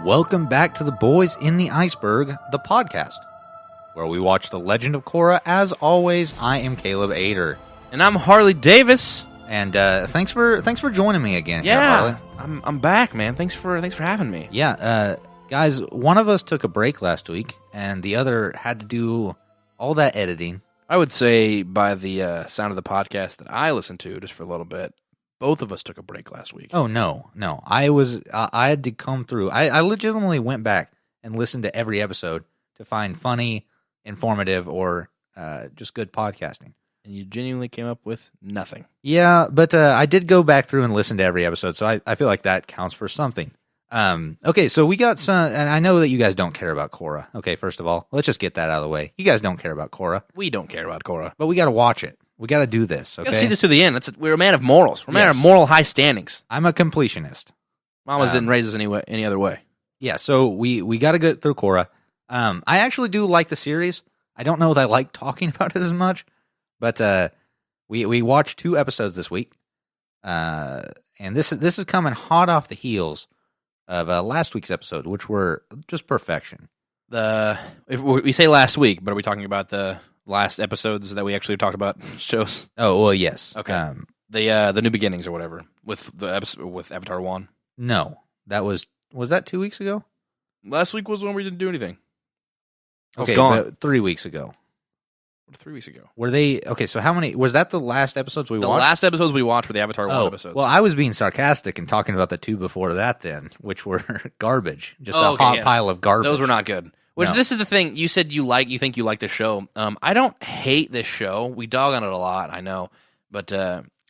Welcome back to the Boys in the Iceberg, the podcast, where we watch The Legend of Korra. As always, I am Caleb Ader. And I'm Harley Davis. And thanks for joining me again. Yeah, here, Harley. I'm back, man. Thanks for having me. Yeah, guys, one of us took a break last week, and the other had to do all that editing. I would say by the sound of the podcast that I listened to just for a little bit, both of us took a break last week. Oh no, I had to come through. I legitimately went back and listened to every episode to find funny, informative, or just good podcasting. And you genuinely came up with nothing. Yeah, but I did go back through and listen to every episode, so I feel like that counts for something. Okay, so we got some, and I know that you guys don't care about Korra. Okay, first of all, let's just get that out of the way. You guys don't care about Korra. We don't care about Korra. But we got to watch it. We got to do this, okay? We got to see this to the end. We're a man of morals. We're a man of moral high standings. I'm a completionist. Mamas didn't raise us any other way. Yeah, so we got to get through Korra. I actually do like the series. I don't know that I like talking about it as much, but we watched 2 episodes this week, and this is coming hot off the heels of last week's episode, which were just perfection. If we say last week, but are we talking about the last episodes that we actually talked about shows? Oh well, yes. Okay. The New Beginnings or whatever with the episode with Avatar 1. No, that was that 2 weeks ago? Last week was when we didn't do anything. I was Okay, gone. 3 weeks ago. 3 weeks ago. Were they okay? So how many was that? The last episodes we watched? The last episodes we watched were the Avatar 1 episodes. Well, I was being sarcastic and talking about the 2 before that, then, which were garbage, just a okay, hot pile of garbage. Those were not good. Which No. This is the thing. You said you think you like the show. I don't hate this show. We dog on it a lot, I know, but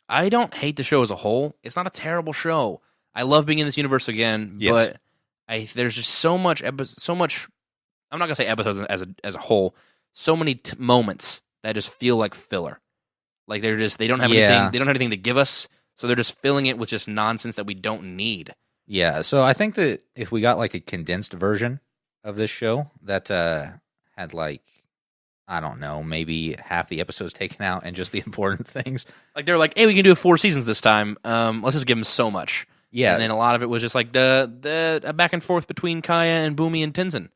I don't hate the show as a whole. It's not a terrible show. I love being in this universe again, Yes. but there's just so much. I'm not gonna say episodes as a whole. So many moments that just feel like filler. Like they don't have anything. They don't have anything to give us, so they're just filling it with just nonsense that we don't need. Yeah, so I think that if we got like a condensed version of this show that had like, I don't know, maybe half the episodes taken out and just the important things. Like they're like, hey, we can do 4 seasons this time. Let's just give them so much. Yeah, And then a lot of it was just like the back and forth between Kaya and Boomy and Tenzin.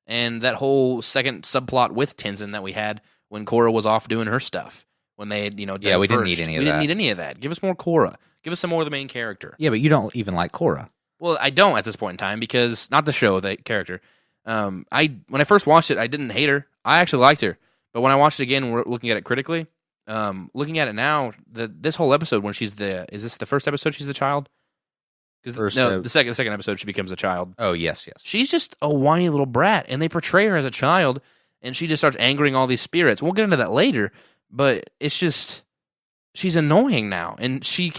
And that whole second subplot with Tenzin that we had when Korra was off doing her stuff. When they had, Yeah, we didn't need any of that. We didn't need any of that. Give us more Korra. Give us some more of the main character. Yeah, but you don't even like Korra. Well, I don't at this point in time because, not the show, the character. When I first watched it, I didn't hate her. I actually liked her. But when I watched it again, we're looking at it critically. Looking at it now, this whole episode when is this the first episode she's the child? The second episode she becomes a child. Oh, yes. She's just a whiny little brat, and they portray her as a child, and she just starts angering all these spirits. We'll get into that later, but it's just she's annoying now, and she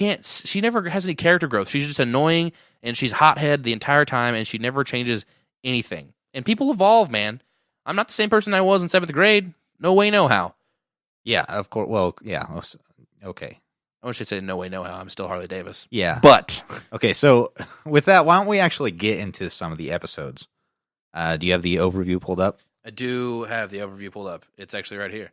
never has any character growth. She's just annoying, and she's hothead the entire time, and she never changes anything. And people evolve, man. I'm not the same person I was in 7th grade. No way, no how. Yeah, of course. Well, yeah. Okay. I wish I said no way, no how. I'm still Harley Davis. Yeah. But Okay, so with that, why don't we actually get into some of the episodes? Do you have the overview pulled up? I do have the overview pulled up. It's actually right here.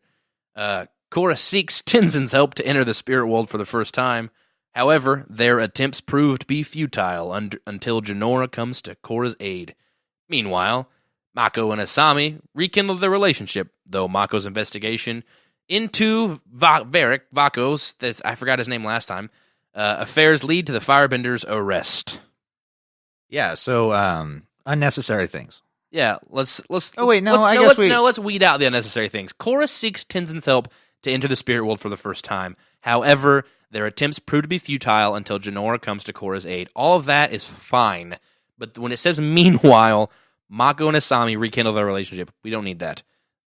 Korra seeks Tenzin's help to enter the spirit world for the first time. However, their attempts prove to be futile until Jinora comes to Korra's aid. Meanwhile, Mako and Asami rekindle their relationship, though Mako's investigation into Vako's, I forgot his name last time, affairs lead to the Firebender's arrest. Yeah, so unnecessary things. Yeah, let's weed out the unnecessary things. Korra seeks Tenzin's help to enter the spirit world for the first time. However, their attempts prove to be futile until Jinora comes to Korra's aid. All of that is fine, but when it says meanwhile, Mako and Asami rekindle their relationship, we don't need that.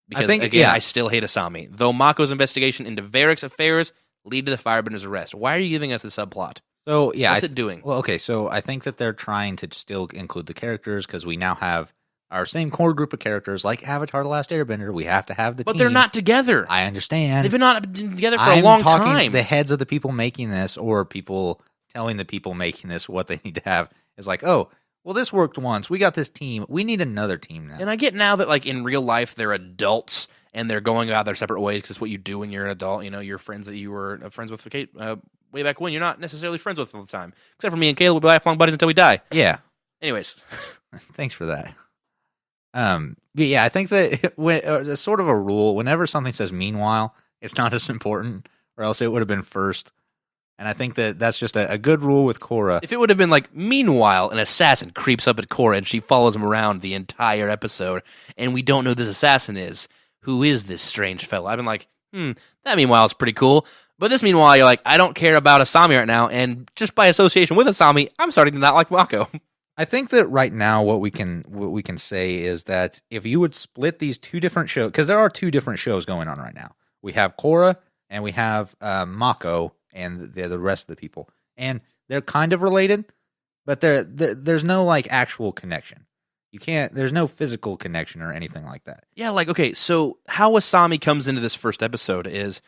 Because, I still hate Asami. Though Mako's investigation into Varric's affairs lead to the Firebender's arrest. Why are you giving us the subplot? So, yeah. What's it doing? Well, okay, so I think that they're trying to still include the characters because we now have our same core group of characters like Avatar The Last Airbender. We have to have the team. But they're not together. I understand. They've been not together for a long time. The heads of the people making this or people telling the people making this what they need to have is like, oh, well, this worked once. We got this team. We need another team now. And I get now that, like, in real life, they're adults and they're going about their separate ways because it's what you do when you're an adult. You know, your friends that you were friends with way back when, you're not necessarily friends with all the time. Except for me and Caleb, we'll be lifelong buddies until we die. Yeah. Anyways, Thanks for that. But yeah, I think that it's sort of a rule. Whenever something says "meanwhile," it's not as important, or else it would have been first. And I think that that's just a good rule with Korra. If it would have been like, meanwhile, an assassin creeps up at Korra and she follows him around the entire episode, and we don't know who this assassin is. Who is this strange fellow? I've been like, that meanwhile is pretty cool. But this meanwhile, you're like, I don't care about Asami right now, and just by association with Asami, I'm starting to not like Mako. I think that right now what we can say is that if you would split these two different shows, because there are two different shows going on right now. We have Korra and we have Mako and the rest of the people, and they're kind of related, but there's no like actual connection. You can't. There's no physical connection or anything like that. Yeah, like, okay, so how Asami comes into this first episode is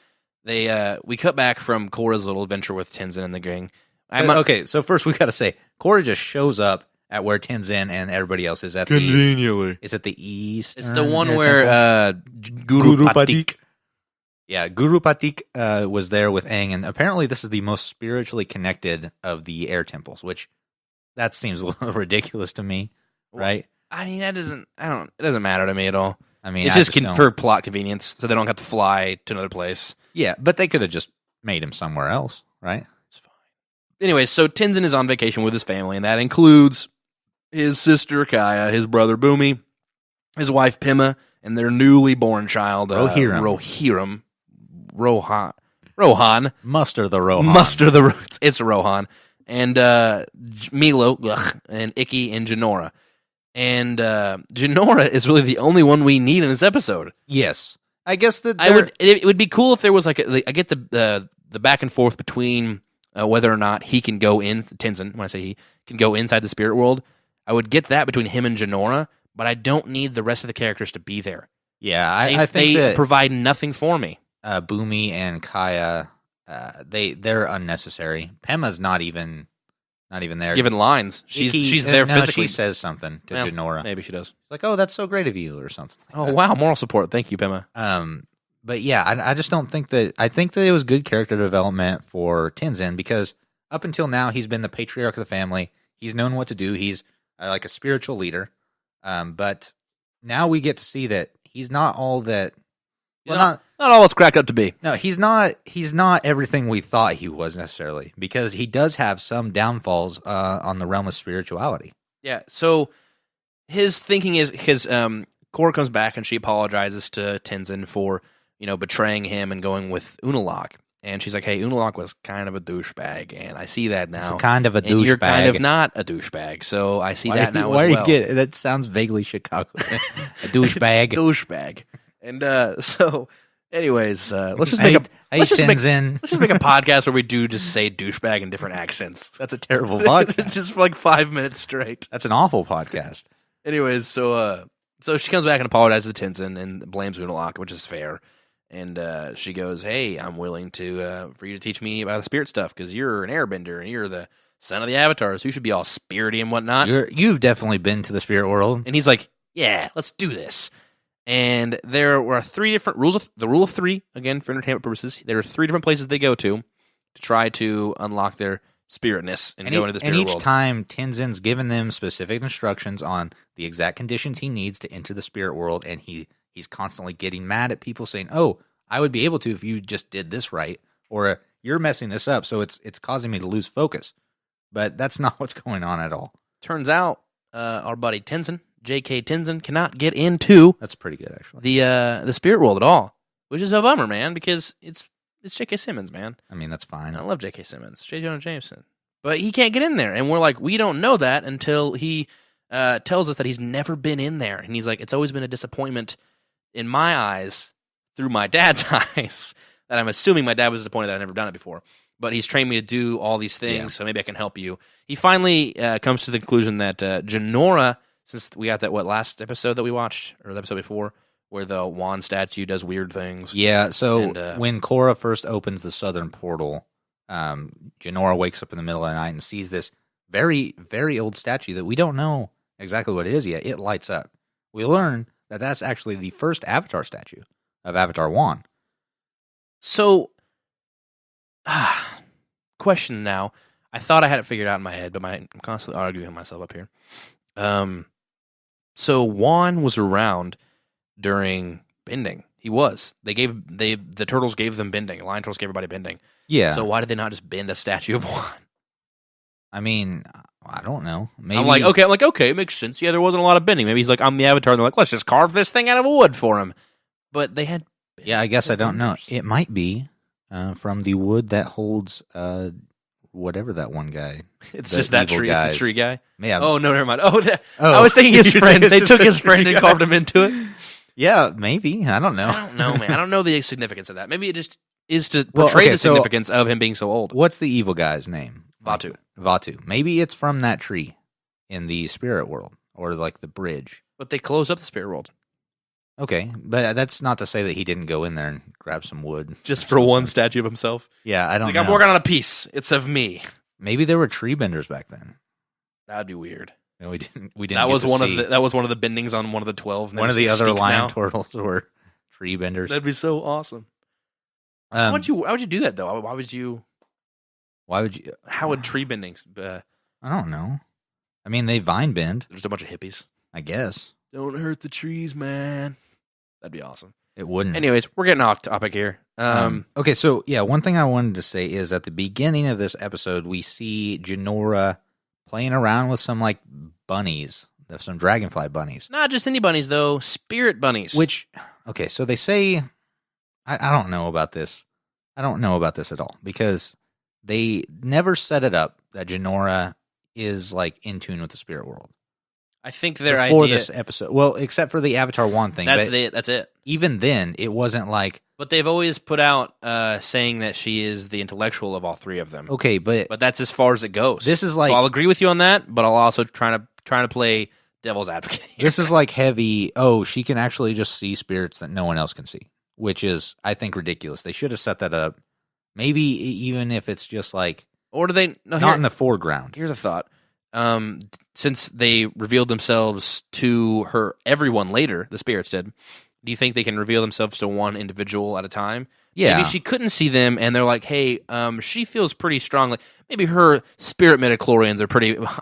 we cut back from Korra's little adventure with Tenzin and the gang. Okay, so first we got to say Korra just shows up at where Tenzin and everybody else is at. Conveniently. Is it the east? It's the one where Guru Patik. Yeah, Guru Patik was there with Aang, and apparently this is the most spiritually connected of the air temples, which that seems a little ridiculous to me, right? I mean, it doesn't matter to me at all. I mean, it's just for plot convenience, so they don't have to fly to another place. Yeah, but they could have just made him somewhere else, right? It's fine. Anyway, so Tenzin is on vacation with his family, and that includes his sister Kaya, his brother Bumi, his wife Pima, and their newly born child Rohan. Muster the Rohan. It's Rohan. And Milo, and Ikki, and Jinora. And Jinora is really the only one we need in this episode. Yes. I guess that it would be cool if there was like I get the back and forth between whether or not he can go in, Tenzin, when I say he, can go inside the spirit world. I would get that between him and Jinora, but I don't need the rest of the characters to be there. Yeah, I think they that provide nothing for me. Bumi and Kaya, they're unnecessary. Pema's not even there. Given lines, she's there physically. She says something to Jinora. Maybe she does. She's like, "Oh, that's so great of you," or something. Like wow, moral support. Thank you, Pema. But yeah, I just don't think that. I think that it was good character development for Tenzin because up until now he's been the patriarch of the family. He's known what to do. He's like a spiritual leader. But now we get to see that he's not all that. Well, not all it's cracked up to be. No, he's not. He's not everything we thought he was necessarily, because he does have some downfalls on the realm of spirituality. Yeah. So his thinking is his Korra comes back and she apologizes to Tenzin for betraying him and going with Unalaq. And she's like, "Hey, Unalaq was kind of a douchebag, and I see that now. It's kind of a douchebag. And you're kind of not a douchebag, so I see that now as well." Why do you get it? That sounds vaguely Chicago. A douchebag. Douchebag. And so, anyways, let's just make a podcast where we just say douchebag in different accents. That's a terrible podcast. Just for like 5 minutes straight. That's an awful podcast. Anyways, so she comes back and apologizes to Tenzin and blames Unalaq, which is fair. And she goes, "Hey, I'm willing to for you to teach me about the spirit stuff because you're an airbender and you're the son of the avatars. You should be all spirity and whatnot. You've definitely been to the spirit world." And he's like, "Yeah, let's do this." And there were 3 different rules. The rule of 3, again, for entertainment purposes, there are 3 different places they go to try to unlock their spiritness and go into the spirit world. And each time, Tenzin's given them specific instructions on the exact conditions he needs to enter the spirit world, and he's constantly getting mad at people saying, "Oh, I would be able to if you just did this right," or "You're messing this up, so it's causing me to lose focus." But that's not what's going on at all. Turns out, our buddy Tenzin, J.K. Tenzin, cannot get into that's pretty good actually the spirit world at all, which is a bummer, man, because it's J.K. Simmons, man. I mean, that's fine. I love J.K. Simmons, J. Jonah Jameson, but he can't get in there, and we're like, we don't know that until he tells us that he's never been in there, and he's like, it's always been a disappointment in my eyes through my dad's eyes that I'm assuming my dad was disappointed that I'd never done it before. But he's trained me to do all these things, so maybe I can help you. He finally comes to the conclusion that Jinora, since we got that, last episode that we watched, or the episode before, where the wand statue does weird things. Yeah, so when Korra first opens the southern portal, Jinora wakes up in the middle of the night and sees this very, very old statue that we don't know exactly what it is yet. It lights up. We learn that that's actually the first Avatar statue of Avatar 1. So, question now. I thought I had it figured out in my head, but I'm constantly arguing with myself up here. So Juan was around during bending. He was. The turtles gave them bending. Lion turtles gave everybody bending. Yeah. So why did they not just bend a statue of Juan? I mean, I don't know. Maybe I'm like, okay, it makes sense. Yeah, there wasn't a lot of bending. Maybe he's like, I'm the Avatar. And they're like, let's just carve this thing out of wood for him. But they had. Yeah, I guess I don't know. benders. It might be from the wood that holds whatever that one guy. It's the just that evil tree. guys. It's the tree guy. Yeah. Oh no, never mind. Oh, Oh. I was thinking his friend. They It's took just his the friend tree and guy. carved him into it. Yeah, maybe. I don't know. I don't know, man. I don't know the significance of that. Maybe it just is to Well, portray okay, the so- significance of him being so old. What's the evil guy's name? Vatu. Vatu. Maybe it's from that tree in the spirit world or like the bridge. But they closed up the spirit world Okay, but that's not to say that he didn't go in there and grab some wood. just for one statue of himself. Yeah, I don't Like, know. I'm working on a piece. It's of me. Maybe there were tree benders back then. That'd be weird. And we didn't. That That was get to one see. of the bendings on one of the 12. and One of they're the just other extinct lion now. turtles were tree benders. That'd be so awesome. Why Um, would you do that though? Why would you? Why would you? How would tree bendings? I don't know. I mean, they vine bend. There's a bunch of hippies. I guess Don't hurt the trees, man. That'd be awesome. it wouldn't. Anyways, we're getting off topic here. Okay, so yeah, one thing I wanted to say is at the beginning of this episode, we see Jinora playing around with some like bunnies, some dragonfly bunnies. Not just any bunnies though, spirit bunnies. Which, okay, so they say, I don't know about this. I don't know about this at all because they never set it up that Jinora is like in tune with the spirit world. I think their Before idea. this episode. Well, except for the Avatar 1 thing. That's but it. That's it. even then, it wasn't like, But they've always put out saying that she is the intellectual of all three of them. okay, but But that's as far as it goes. This is like- so I'll agree with you on that, but I'll also trying to play devil's advocate here. this is like heavy, oh, she can actually just see spirits that no one else can see, which is, I think, ridiculous. They should have set that up. Maybe even if it's just like, Or do they? No, not in the foreground. Here's a thought. Since they revealed themselves to everyone later, the spirits did. Do you think they can reveal themselves to one individual at a time? Yeah. Maybe she couldn't see them, and they're like, "Hey, she feels pretty strongly. Maybe her spirit midichlorians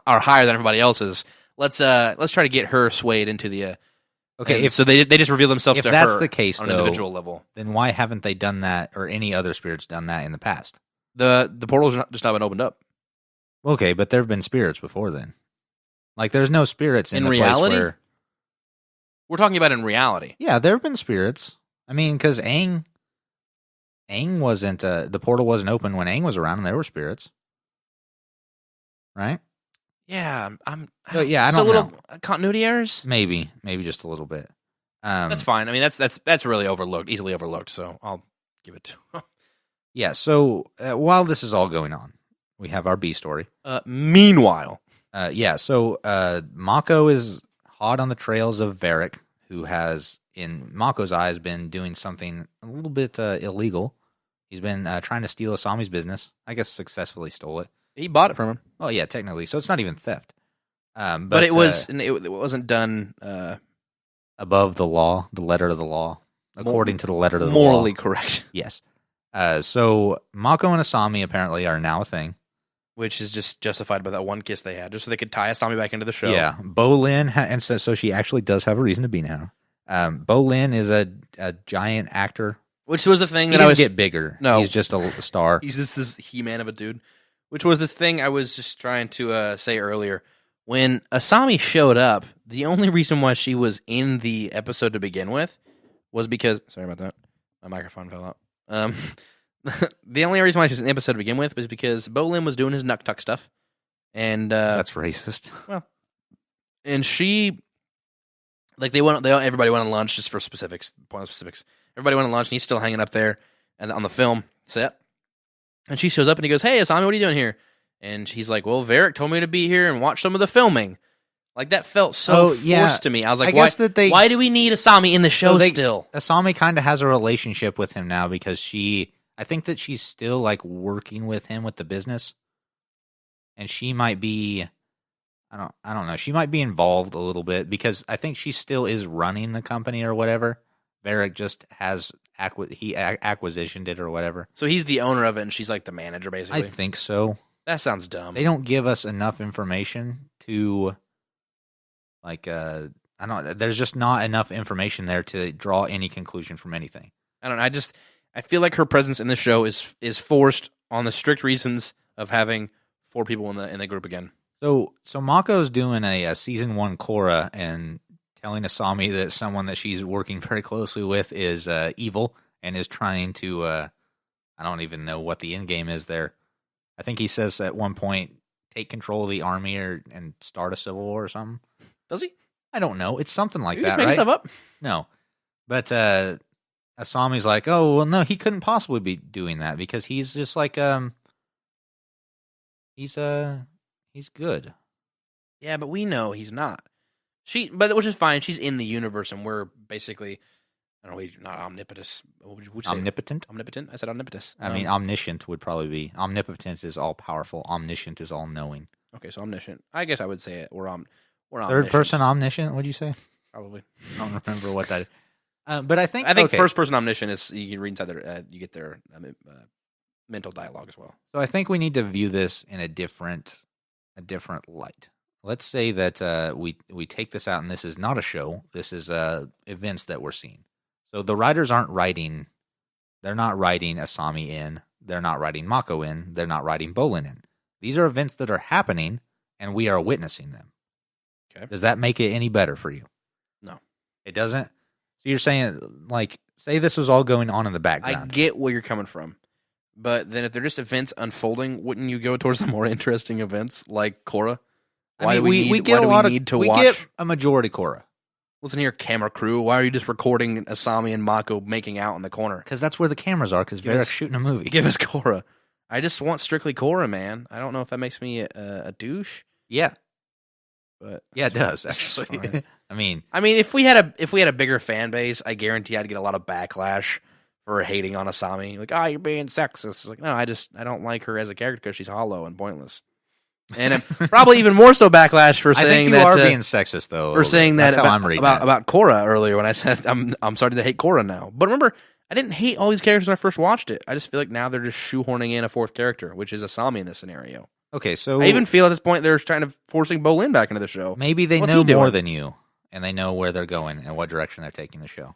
are higher than everybody else's. Let's try to get her swayed into the." Okay, so they just reveal themselves if to that's her the case, on an though, individual level. then why haven't they done that, or any other spirits done that in the past? The portal's just not been opened up. Okay, but there have been spirits before then. Like, there's no spirits in In the reality? place where... We're talking about in reality. Yeah, there have been spirits. I mean, because Aang wasn't... the portal wasn't open when Aang was around, and there were spirits. Right? Yeah, I So, yeah, I so don't little know. continuity errors. Maybe just a little bit. That's fine. I mean, that's really overlooked, easily overlooked. So I'll give it to. Yeah, so while this is all going on, we have our B story. Meanwhile, So Mako is hot on the trails of Varric, who has, in Mako's eyes, been doing something a little bit illegal. He's been trying to steal Asami's business. I guess successfully stole it. he bought it from him, Oh yeah, technically. So it's not even theft. but it wasn't done above the law, the letter of the law, according to the letter of the morally law. correct, Yes. So Mako and Asami apparently are now a thing. which is just justified by that one kiss they had, just so they could tie Asami back into the show. Yeah, Bolin, and so she actually does have a reason to be now. Bolin is a giant actor. Which was the thing He that I didn't was. get bigger. No. He's just a star. He's just this He-Man of a dude. Which was the thing I was just trying to say earlier. When Asami showed up, the only reason why she was in the episode to begin with was because... Sorry about that. My microphone fell out. The only reason why she was in the episode to begin with was because Bolin was doing his Nuktuk stuff. And That's racist. and she... Like, everybody went on lunch, just for specifics, pointless specifics. Everybody went on lunch, and he's still hanging up there and on the film set. And she shows up, and he goes, "Hey, Asami, what are you doing here?" And he's like, "Well, Varric told me to be here and watch some of the filming." Like, that felt so forced to me. I was like, I guess that they... why do we need Asami in the show still? Asami kind of has a relationship with him now because I think that she's still like working with him with the business. And she might be... I don't know. She might be involved a little bit because I think she still is running the company or whatever. Varric just has acquisitioned it or whatever. So he's the owner of it, and she's like the manager, basically. I think so. That sounds dumb. They don't give us enough information to Like, I don't. There's just not enough information there to draw any conclusion from anything. I don't know. I feel like her presence in the show is forced on the strict reasons of having 4 people in the group again. So Mako's doing a season 1 Korra and telling Asami that someone that she's working very closely with is evil and is trying to. I don't even know what the end game is there. I think he says at one point, take control of the army and start a civil war or something. Does he? I don't know. It's something like You that, just make right? stuff up. No. But Asami's like, oh, well, no, he couldn't possibly be doing that because he's just like, he's good. Yeah, but we know he's not. Which is fine. She's in the universe, and we're basically, I don't know, not omnipotent. What would you say? Omnipotent? Omnipotent? I said omnipotent. I mean, omniscient would probably be. Omnipotent is all-powerful. Omniscient is all-knowing. Okay, so omniscient. I guess I would say it. We're Third omniscient. person omniscient, what'd you say? Probably. I don't remember what that is. But I think okay. First person omniscient is, you can read inside their, you get their mental dialogue as well. So I think we need to view this in a different light. Let's say that we take this out and this is not a show. This is events that we're seeing. So the writers aren't writing. They're not writing Asami in. They're not writing Mako in. They're not writing Bolin in. These are events that are happening, and we are witnessing them. Okay. Does that make it any better for you? No. It doesn't? So you're saying, like, say this was all going on in the background. I get where you're coming from. But then if they're just events unfolding, wouldn't you go towards the more interesting events like Korra? Why do we need to watch? We get a majority Korra. Listen here, camera crew. Why are you just recording Asami and Mako making out in the corner? Because that's where the cameras are, because Varric's shooting a movie. Give us Korra. I just want strictly Korra, man. I don't know if that makes me a douche. Yeah. But yeah, it does, actually. I mean, if we had a bigger fan base, I guarantee I'd get a lot of backlash for hating on Asami. Like, you're being sexist. It's like, no, I don't like her as a character because she's hollow and pointless. And probably even more so backlash for saying I think you are being sexist, though. For saying that That's how I'm reading about Korra earlier when I said I'm starting to hate Korra now. But remember, I didn't hate all these characters when I first watched it. I just feel like now they're just shoehorning in a 4th character, which is Asami in this scenario. Okay, so I even feel at this point they're trying to forcing Bolin back into the show. Maybe they know more than you, and they know where they're going and what direction they're taking the show.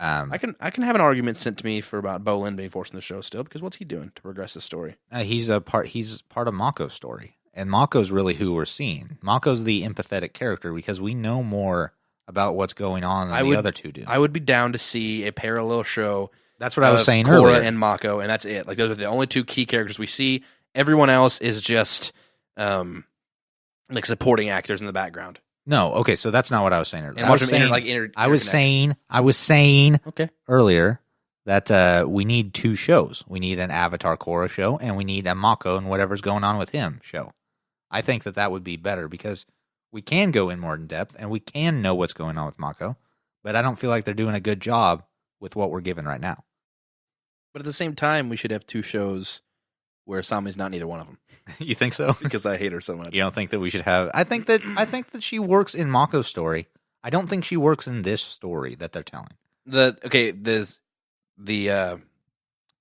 I can have an argument sent to me for about Bolin being forced in the show still, because what's he doing to progress the story? He's part of Mako's story, and Mako's really who we're seeing. Mako's the empathetic character because we know more about what's going on than the other two do. I would be down to see a parallel show. That's what I was saying Korra earlier. And Mako, and that's it. Like, those are the only 2 key characters we see. Everyone else is just like supporting actors in the background. No, okay, so that's not what I was saying earlier. And I was saying okay. earlier that we need 2 shows. We need an Avatar Korra show, and we need a Mako and whatever's going on with him show. I think that would be better because we can go in more in depth, and we can know what's going on with Mako, but I don't feel like they're doing a good job with what we're given right now. But at the same time, we should have 2 shows where Asami's not neither one of them. You think so? Because I hate her so much. You don't think that we should have? I think that she works in Mako's story. I don't think she works in this story that they're telling. The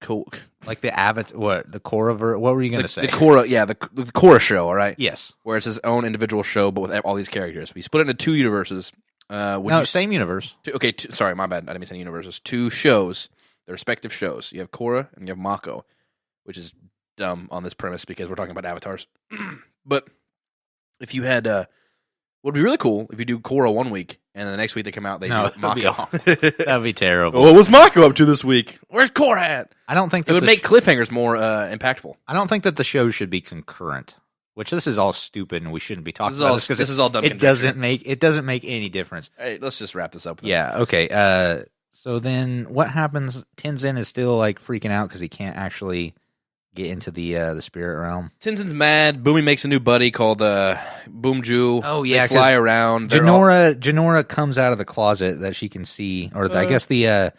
cool, like the Avatar, the Korra. What were you going to say? The Korra, the Korra show. All right. Yes. Where it's his own individual show, but with all these characters. We split it into 2 universes. Same universe. Sorry, my bad. I didn't mean same universes. 2 shows, their respective shows. You have Korra and you have Mako, which is dumb on this premise because we're talking about avatars. But if you had, would be really cool if you do Korra 1 week and then the next week they come out, they do Mako. That'd be terrible. What was Mako up to this week? Where's Korra at? I don't think that it would make cliffhangers more impactful. I don't think that the shows should be concurrent. Which this is all stupid and we shouldn't be talking about this because this is all dumb. It doesn't make any difference. Hey, let's just wrap this up. Then. Yeah. Okay. So then what happens? Tenzin is still like freaking out because he can't actually get into the spirit realm. Tenzin's mad. Boomy makes a new buddy called Boomju. Oh yeah, they fly around. Janora comes out of the closet that she can see, or I guess the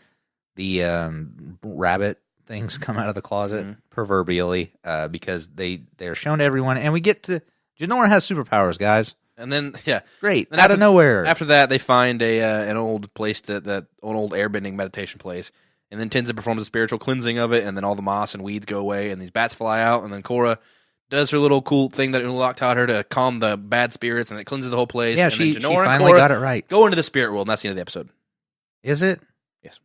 rabbit things come out of the closet proverbially because they're shown to everyone, and we get to Janora has superpowers, guys. And then great then out of nowhere. After that, they find an old place that an old airbending meditation place. And then Tenzin performs a spiritual cleansing of it, and then all the moss and weeds go away, and these bats fly out, and then Korra does her little cool thing that Unalaq taught her to calm the bad spirits, and it cleanses the whole place. Yeah, and she then Jinora and finally Korra got it right. go into the spirit world, and that's the end of the episode. Is it? Yes.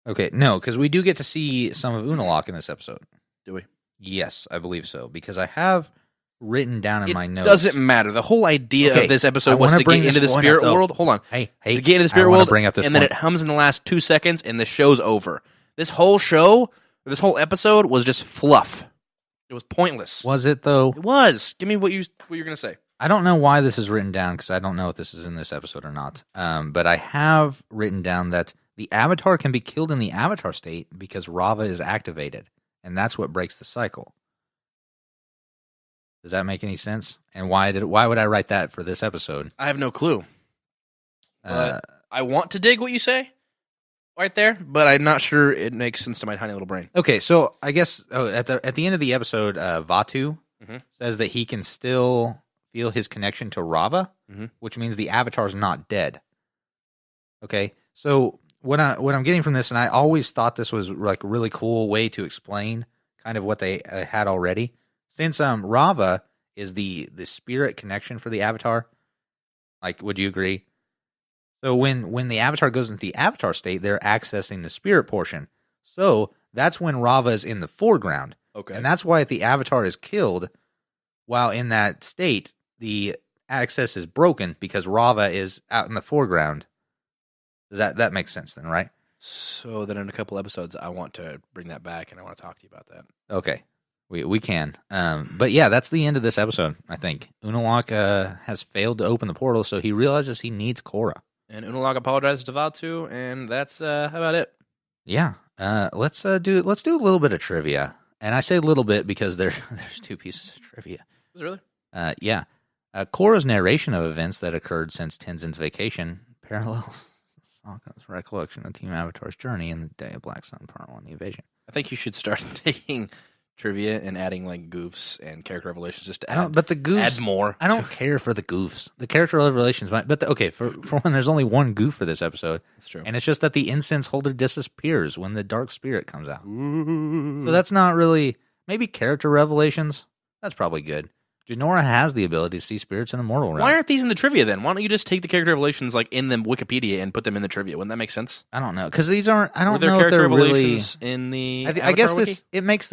Okay, no, because we do get to see some of Unalaq in this episode. Do we? Yes, I believe so, because I have written down in my notes. It doesn't matter. The whole idea of this episode was to get into the spirit world. Hold on. Hey, to get into the spirit world, and then it hums in the last 2 seconds, and the show's over. This whole show, this whole episode was just fluff. It was pointless. Was it, though? It was. Give me what you're going to say. I don't know why this is written down, because I don't know if this is in this episode or not. But I have written down that the Avatar can be killed in the Avatar state because Rava is activated, and that's what breaks the cycle. Does that make any sense? And why would I write that for this episode? I have no clue. I want to dig what you say right there, but I'm not sure it makes sense to my tiny little brain. Okay, so I guess at the end of the episode, Vatu says that he can still feel his connection to Rava, which means the Avatar's not dead. Okay, so what I'm getting from this, and I always thought this was like a really cool way to explain kind of what they had already. Since Rava is the spirit connection for the Avatar, like, would you agree? So when the Avatar goes into the Avatar state, they're accessing the spirit portion. So that's when Rava is in the foreground. Okay. And that's why if the Avatar is killed while in that state, the access is broken because Rava is out in the foreground. Does that makes sense then, right? So then in a couple episodes, I want to bring that back, and I want to talk to you about that. Okay. We can. But yeah, that's the end of this episode, I think. Unalaq has failed to open the portal, so he realizes he needs Korra. And Unalaq apologizes to Vatu, and that's about it. Yeah. Let's do a little bit of trivia. And I say a little bit because there's 2 pieces of trivia. Is it really? Yeah. Korra's narration of events that occurred since Tenzin's vacation parallels Sokka's recollection of Team Avatar's journey in the Day of Black Sun Part 1, the invasion. I think you should start taking trivia and adding like goofs and character revelations just to but the goofs, add more. I don't care for the goofs. The character revelations might, but for one, there's only one goof for this episode. That's true. And it's just that the incense holder disappears when the dark spirit comes out. Ooh. So that's not really, maybe character revelations. That's probably good. Jinora has the ability to see spirits in the mortal realm. Why aren't these in the trivia then? Why don't you just take the character revelations like in the Wikipedia and put them in the trivia? Wouldn't that make sense? I don't know, because these aren't. I don't Were there know if character they're revelations really in the. I guess this it makes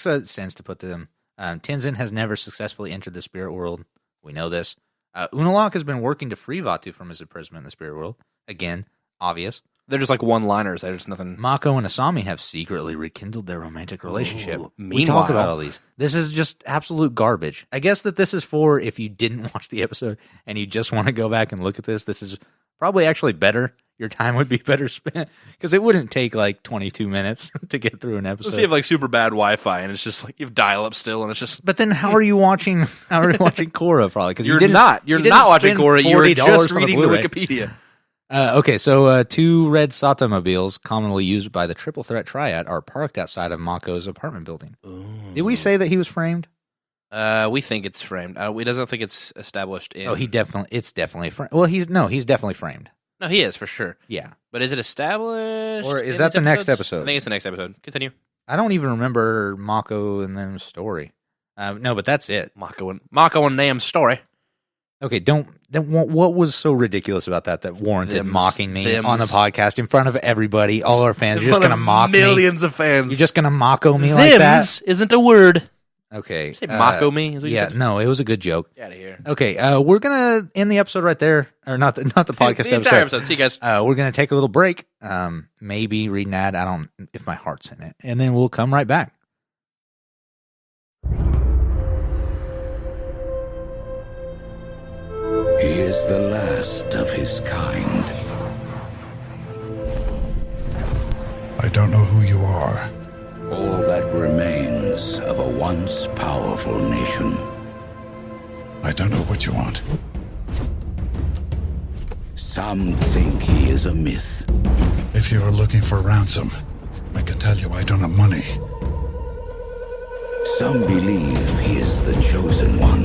sense to put them. Tenzin has never successfully entered the spirit world. We know this. Unalaq has been working to free Vatu from his imprisonment in the spirit world. Again, obvious. They're just like one-liners. There's nothing. Mako and Asami have secretly rekindled their romantic relationship. Ooh, we talk about all these. This is just absolute garbage. I guess that this is for if you didn't watch the episode and you just want to go back and look at this. This is probably actually better. Your time would be better spent because it wouldn't take like 22 minutes to get through an episode. Unless you have like super bad Wi-Fi and it's just like you have dial-up still and it's just. But then how are you watching? How are you watching Korra? Probably because you're not watching Korra. You're just reading the Wikipedia. Okay, so 2 red SATA mobiles, commonly used by the Triple Threat Triad, are parked outside of Mako's apartment building. Ooh. Did we say that he was framed? We think it's framed. We doesn't think it's established in. Oh, it's definitely framed. Well, he's definitely framed. No, he is for sure. Yeah, but is it established? Or is that the next episode? I think it's the next episode. Continue. I don't even remember Mako and them's story. No, but that's it. Mako and Nam's story. Okay, what was so ridiculous about that warranted mocking me on the podcast in front of everybody, all our fans? You're just going to mock me? Millions of fans. You're just going to Mako me like that? Thems isn't a word. Okay. Say Mako me? Yeah, no, it was a good joke. Get out of here. Okay, we're going to end the episode right there. Or not the podcast the entire episode. See you guys. We're going to take a little break. Maybe read an ad. I don't if my heart's in it. And then we'll come right back. He is the last of his kind. I don't know who you are. All that remains of a once powerful nation. I don't know what you want. Some think he is a myth. If you are looking for ransom, I can tell you I don't have money. Some believe he is the chosen one,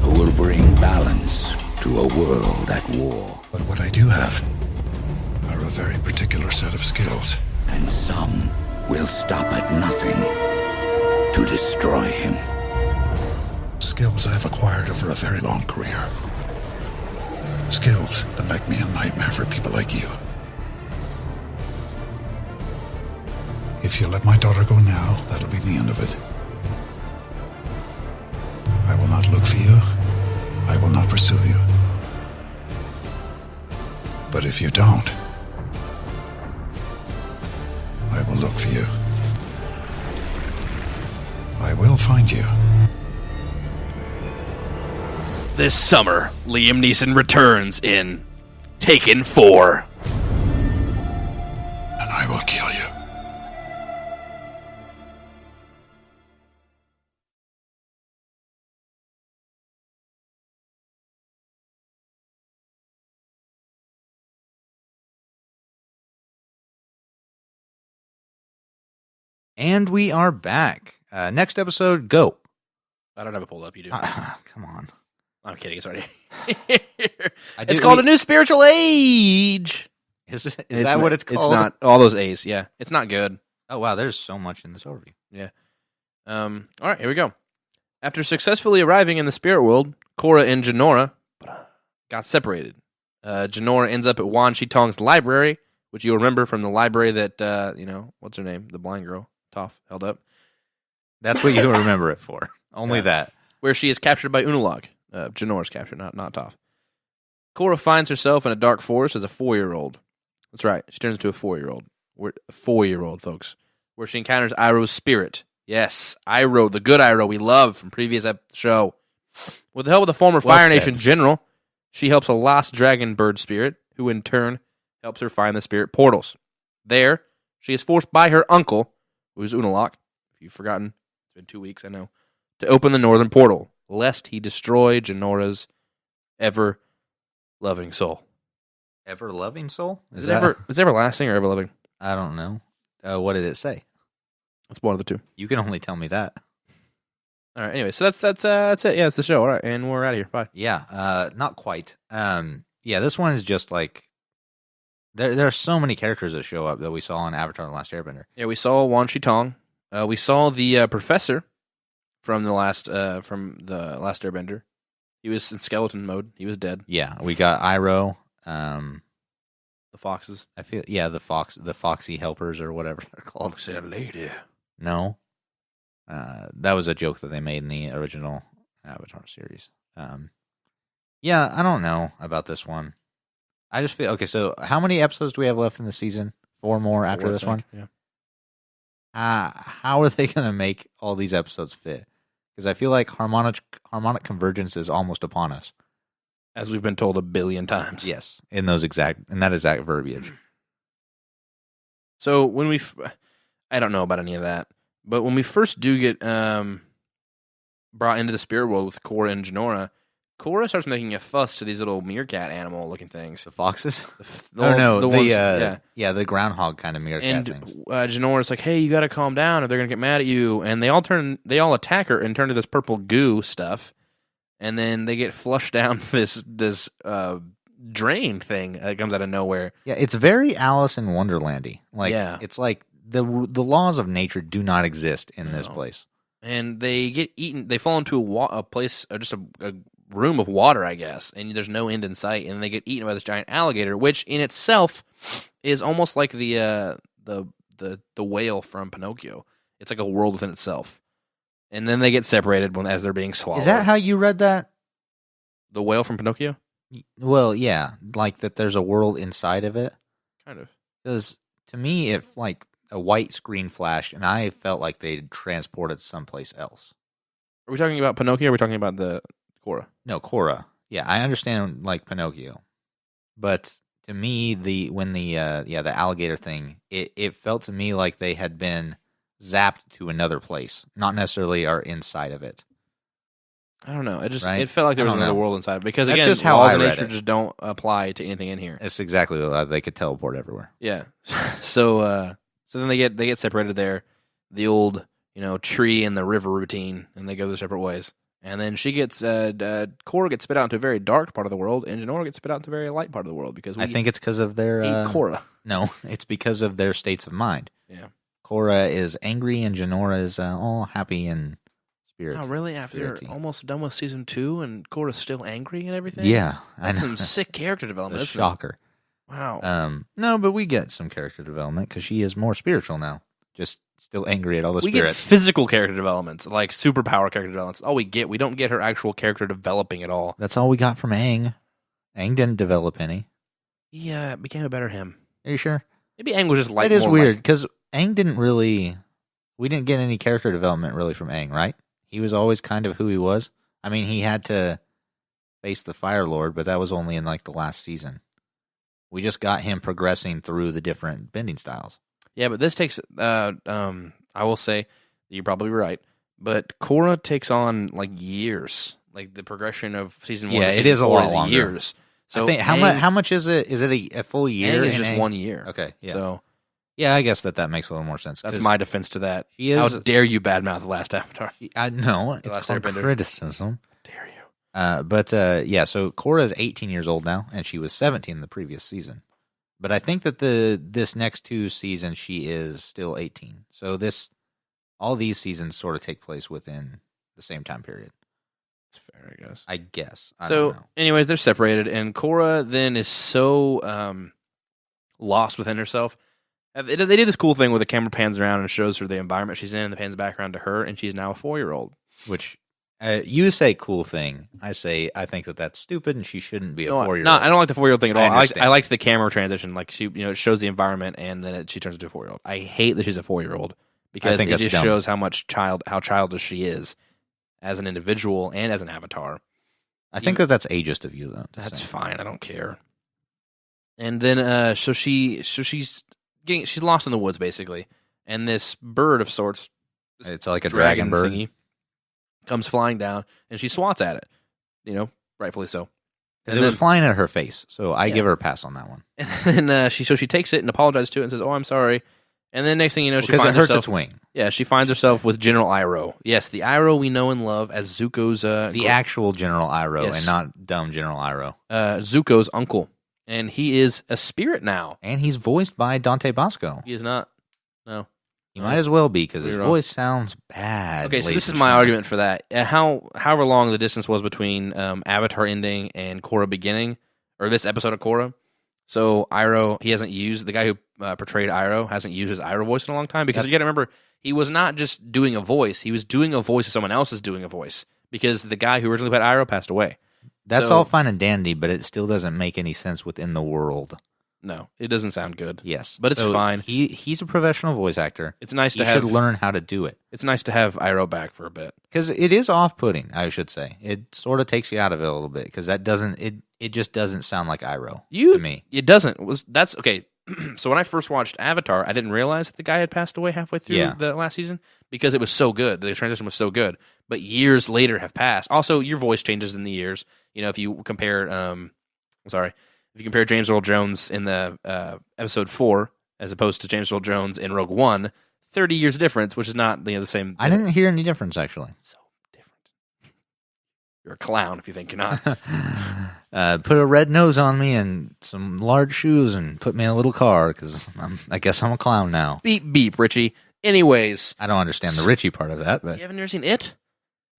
who will bring balance to a world at war. But what I do have are a very particular set of skills. And some will stop at nothing. to destroy him. Skills I've acquired over a very long career. Skills that make me a nightmare for people like you. If you let my daughter go now, that'll be the end of it. I will not look for you. I will not pursue you. But if you don't, I will look for you. I will find you. This summer, Liam Neeson returns in Taken 4. And I will kill you. And we are back. Next episode, go. I don't have it pulled up. You do. Come on. I'm kidding. It's right I here. do- It's called we- A New Spiritual Age. Is that what it's called? It's not. All those A's. Yeah. It's not good. Oh, wow. There's so much in this overview. Yeah. All right. Here we go. After successfully arriving in the spirit world, Korra and Jinora got separated. Jinora ends up at Wan Shi-Tong's library, which you'll remember from the library that, what's her name? The blind girl, Toph, held up. That's what you remember it for. Only that. Where she is captured by Unalaq. Jinora's captured, not Toph. Korra finds herself in a dark forest as a 4-year-old. That's right. She turns into a 4-year-old. We're a 4-year-old, folks. Where she encounters Iroh's spirit. Yes, Iroh, the good Iroh we love from previous show. With the help of the former Well Fire said. Nation general, she helps a lost dragon bird spirit, who in turn helps her find the spirit portals. There, she is forced by her uncle, who is Unalaq, if you've forgotten, it's been 2 weeks, I know, to open the northern portal, lest he destroy Jinora's ever-loving soul. Ever-loving soul? Is it everlasting or ever-loving? I don't know. What did it say? It's one of the two. You can only tell me that. All right, anyway, so that's it. Yeah, it's the show. All right, and we're out of here. Bye. Yeah, not quite. Yeah, this one is just like there are so many characters that show up that we saw in Avatar: The Last Airbender. Yeah, we saw Wan Shi-Tong. We saw the professor from the last Airbender. He was in skeleton mode. He was dead. Yeah, we got Iroh. The foxes. I feel the Foxy helpers or whatever they're called. Say lady. No, that was a joke that they made in the original Avatar series. Yeah, I don't know about this one. I just feel okay. So, how many episodes do we have left in the season? 4 more after 4, I this think. one. Yeah. How are they going to make all these episodes fit? Because I feel like harmonic convergence is almost upon us. As we've been told 1 billion times. Yes, in that exact verbiage. So when I don't know about any of that, but when we first do get brought into the spirit world with Korra and Jinora, Korra starts making a fuss to these little meerkat animal looking things. The foxes? The ones, the groundhog kind of meerkat and things. Jinora's like, "Hey, you got to calm down, or they're gonna get mad at you." And they all attack her and turn to this purple goo stuff, and then they get flushed down this drain thing that comes out of nowhere. Yeah, it's very Alice in Wonderlandy. Like, Yeah. it's like the laws of nature do not exist in this No. place. And they get eaten. They fall into a place, or just a room of water, I guess, and there's no end in sight. And they get eaten by this giant alligator, which in itself is almost like the whale from Pinocchio. It's like a world within itself. And then they get separated as they're being swallowed. Is that how you read that? The whale from Pinocchio? Well, yeah, like that. There's a world inside of it. Kind of. Because to me, if like a white screen flashed, and I felt like they transported someplace else. Are we talking about Pinocchio, or are we talking about the Korra? No, Korra. Yeah, I understand like Pinocchio, but to me, the alligator thing, it felt to me like they had been zapped to another place, not necessarily are inside of it. I don't know. Right? It felt like there was I don't another know. world inside, because That's again, just how laws I of read nature it. just don't apply to anything in here. It's exactly what they could teleport everywhere. Yeah. So then they get separated there. The old, tree and the river routine, and they go their separate ways. And then Korra gets spit out into a very dark part of the world, and Jinora gets spit out into a very light part of the world, because we I think it's because of their hate Korra. No, it's because of their states of mind. Yeah. Korra is angry and Jinora is all happy and spirit. Oh, really? After spirity. almost done with season 2 and Korra's still angry and everything? Yeah, That's I know. some sick character A development. isn't it? shocker. Wow. No, but we get some character development because she is more spiritual now. Just still angry at all the We get spirits. physical character developments, like superpower character developments. All we get. We don't get her actual character developing at all. That's all we got from Aang. Aang didn't develop any. He became a better him. Are you sure? Maybe Aang was just like It is more weird like- because Aang didn't really. We didn't get any character development really from Aang, right? He was always kind of who he was. I mean, he had to face the Fire Lord, but that was only in like the last season. We just got him progressing through the different bending styles. Yeah, but this takes. I will say you're probably right, but Korra takes on like years. Like the progression of season 1. Yeah, to it season is a 4 lot is longer. years. So I think how much is it? Is it a full year? Aang is in just Aang? 1 year. Okay, yeah. So Yeah, I guess that makes a little more sense. that's 'cause my defense to that. He is. How dare you badmouth the last Avatar? I know The it's Last called Airbender. criticism. Dare you? But yeah, so Korra is 18 years old now, and she was 17 the previous season. But I think that this next 2 seasons she is still 18. So all these seasons sort of take place within the same time period. It's fair, I guess. I guess. I So, don't know. anyways, they're separated, and Korra then is so lost within herself. They do this cool thing where the camera pans around and shows her the environment she's in, and the pans back around to her, and she's now a 4-year-old. Which you say cool thing. I think that's stupid, and she shouldn't be a 4-year-old. No, I don't like the 4-year-old thing at I all. understand. I liked the camera transition. Like it shows the environment, and then she turns into a 4-year-old. I hate that she's a 4-year-old because think it that's just dumb. shows how childish she is as an individual and as an avatar. I think that's ageist of you, though. to That's say. fine. I don't care. And then, she's lost in the woods basically, and this bird of sorts, It's like a dragon bird. thingy, comes flying down, and she swats at it. Rightfully so. Because And it was then- flying at her face, so I Yeah. give her a pass on that one. And then she takes it and apologizes to it and says, "Oh, I'm sorry." And then next thing you know, she Because it finds hurts herself. its wing. Yeah, she finds herself with General Iroh. Yes, the Iroh we know and love as Zuko's The actual General Iroh, Yes. and not dumb General Iroh. Zuko's uncle, and he is a spirit now. And he's voiced by Dante Bosco. He is not. No. He might as well be, because his You're wrong. voice sounds bad. Okay, so ladies this is and my gentlemen. argument for that. However long the distance was between Avatar ending and Korra beginning, or this episode of Korra. So Iroh, he hasn't used, the guy who portrayed Iroh hasn't used his Iroh voice in a long time, because you got to remember, he was not just doing a voice, he was doing a voice as someone else is doing a voice, because the guy who originally played Iroh passed away. That's So- all fine and dandy, but it still doesn't make any sense within the world. No, it doesn't sound good. Yes. But it's So fine. He's a professional voice actor. It's nice He to should have learn how to do it. It's nice to have Iroh back for a bit. Because it is off-putting, I should say. It sort of takes you out of it a little bit, because it just doesn't sound like Iroh to me. It doesn't. That's okay. So when I first watched Avatar, I didn't realize that the guy had passed away halfway through Yeah. the last season because it was so good. The transition was so good. But years later have passed. Also, your voice changes in the years. If you compare, if you compare James Earl Jones in the episode 4 as opposed to James Earl Jones in Rogue One, 30 years difference, which is not the same. I didn't hear any difference, actually. So different. You're a clown if you think you're not. Put a red nose on me and some large shoes and put me in a little car, because I guess I'm a clown now. Beep beep, Richie. Anyways, I don't understand the Richie part of that, but you haven't ever seen it?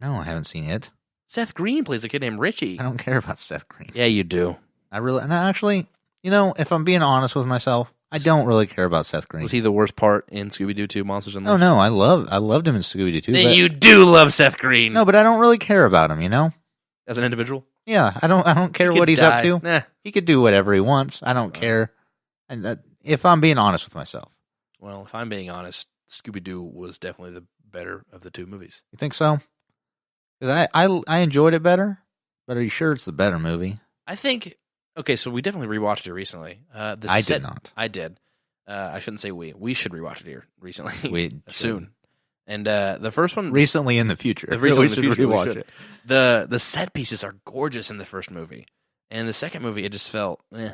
no, I haven't seen it. Seth Green plays a kid named Richie. I don't care about Seth Green. Yeah, you do. Actually, if I'm being honest with myself, I don't really care about Seth Green. Was he the worst part in Scooby-Doo 2 Monsters Unleashed? Oh no, I loved him in Scooby-Doo too. Then but, you do love Seth Green. no, but I don't really care about him. As an individual? Yeah, I don't care He what could he's up die. to. Nah. He could do whatever he wants. I don't care. And if I'm being honest with myself, Well, if I'm being honest, Scooby-Doo was definitely the better of the two movies. you think so? Because I enjoyed it better. But are you sure it's the better movie? I think... Okay, so we definitely rewatched it recently. I did not. I did. I shouldn't say we. We should rewatch it here recently. We Soon. And the first one... recently in the future. Recently we in the should future, we rewatch should. it. The set pieces are gorgeous in the first movie. And the second movie, it just felt... I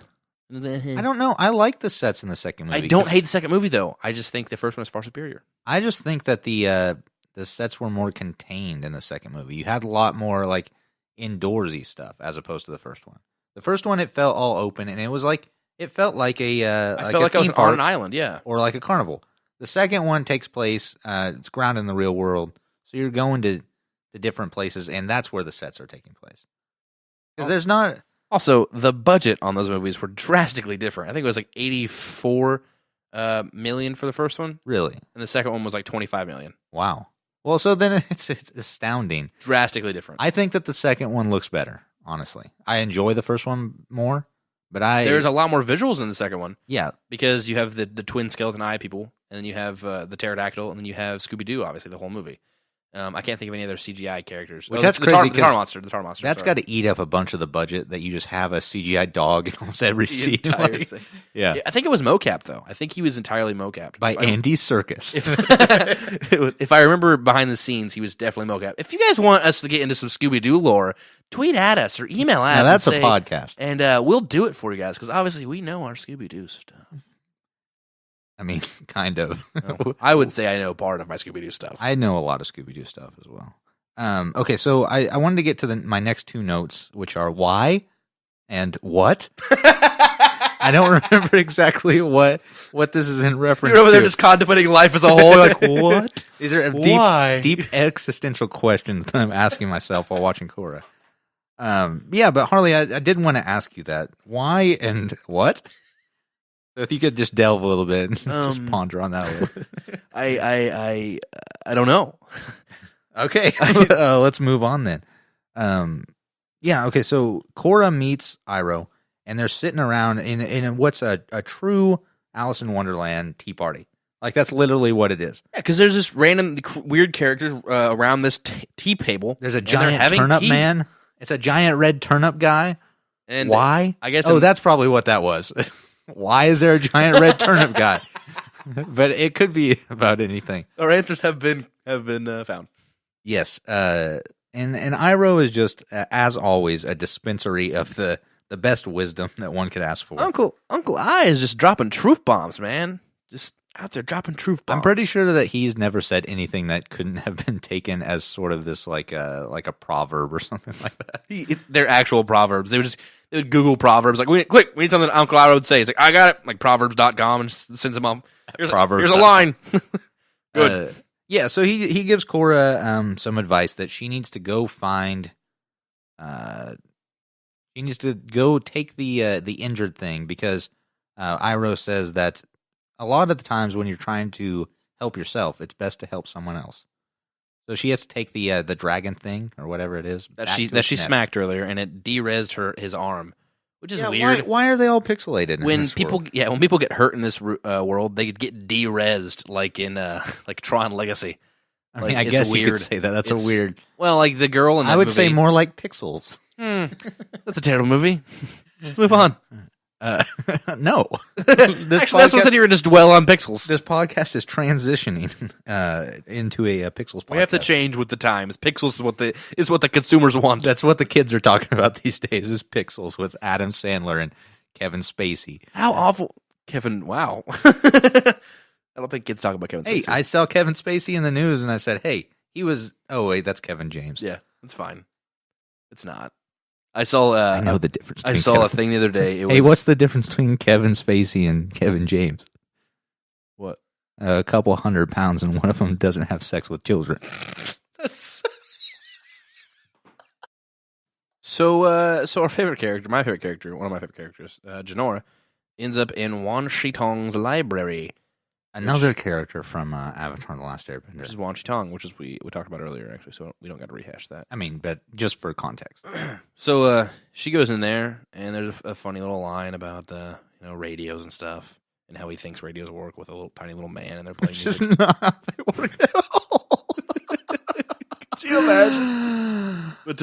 don't know. I like the sets in the second movie. I don't 'cause hate the second movie, though. I just think the first one is far superior. I just think that the sets were more contained in the second movie. You had a lot more like indoorsy stuff as opposed to the first one. The first one, it felt all open, and it felt like a I felt like I was theme on park an island, yeah. or like a carnival. The second one takes place. It's grounded in the real world, so you're going to different places, and that's where the sets are taking place. Because there's not. Also, the budget on those movies were drastically different. I think it was like $84 million for the first one, Really? and the second one was like $25 million. Wow. Well, so then it's astounding. Drastically different. I think that the second one looks better, honestly. I enjoy the first one more, but There's a lot more visuals in the second one yeah. because you have the twin skeleton eye people, and then you have the pterodactyl, and then you have Scooby-Doo, obviously, the whole movie. I can't think of any other CGI characters. Which that's the crazy, the tar monster. The tar monster. That's got to eat up a bunch of the budget that you just have a CGI dog in almost every scene. Like, yeah. I think it was mocap, though. I think he was entirely mocapped. By Andy Serkis. If I remember behind the scenes, he was definitely mocap. If you guys want us to get into some Scooby-Doo lore, tweet at us or email at us. Now that's and a say, podcast. And we'll do it for you guys, because obviously we know our Scooby-Doo stuff. I mean, kind of. I would say I know part of my Scooby-Doo stuff. I know a lot of Scooby-Doo stuff as well. Okay, so I wanted to get to my next two notes, which are why and what. I don't remember exactly what this is in reference to. You're over there just contemplating life as a whole. Like, what? These are deep existential questions that I'm asking myself while watching Korra. Yeah, but Harley, I did want to ask you that. Why and what? So if you could just delve a little bit and just ponder on that a little. I don't know. Okay, let's move on then. Yeah, okay, so Korra meets Iroh, and they're sitting around in what's a true Alice in Wonderland tea party. Like, that's literally what it is. Yeah, because there's this random weird characters around this tea table. There's a giant turnip man. It's a giant red turnip guy. And why? I guess. That's probably what that was. Why is there a giant red turnip guy? But it could be about anything. Our answers have been found. Yes, and Iroh is just, as always, a dispensary of the best wisdom that one could ask for. Uncle I is just dropping truth bombs, man. Just out there dropping truth bombs. I'm pretty sure that he's never said anything that couldn't have been taken as sort of this like a proverb or something like that. It's their actual proverbs. They would Google proverbs. Like, we need something that Uncle Iroh would say. He's like, I got it. Like proverbs.com, and just sends them up. Here's a line. Good. Yeah, so he gives Korra some advice that she needs to go find. She needs to go take the injured thing, because Iroh says that a lot of the times when you're trying to help yourself, it's best to help someone else. So she has to take the dragon thing or whatever it is that she smacked earlier, and it de-rezzed his arm, which is weird. Why are they all pixelated? When people get hurt in this world, they get de-rezzed like in like Tron Legacy. I mean, I guess you could say that. That's a weird. Well, like the girl in that I would movie, say more like Pixels. That's a terrible movie. Let's move on. No. Actually, that's what said you were just dwell on Pixels. This podcast is transitioning into a Pixels podcast. We have to change with the times. Pixels is what the consumers want. That's what the kids are talking about these days, is Pixels with Adam Sandler and Kevin Spacey. How awful. Kevin, wow. I don't think kids talk about Kevin Spacey. Hey, I saw Kevin Spacey in the news, and I said, hey, he was... Oh, wait, that's Kevin James. Yeah, that's fine. It's not. I saw... I know the difference. I saw a thing the other day. Hey, what's the difference between Kevin Spacey and Kevin James? What? A couple 100 pounds, and one of them doesn't have sex with children. That's... So our favorite character, one of my favorite characters, Jinora, ends up in Wan Shitong's library. Another character from Avatar: The Last Airbender. Which is Wan Shitong, which is we talked about earlier, actually, so we don't got to rehash that. I mean, but just for context. So she goes in there, and there's a funny little line about the radios and stuff, and how he thinks radios work with a little tiny little man, and they're playing Which is music. not how they work at all. Can you imagine? But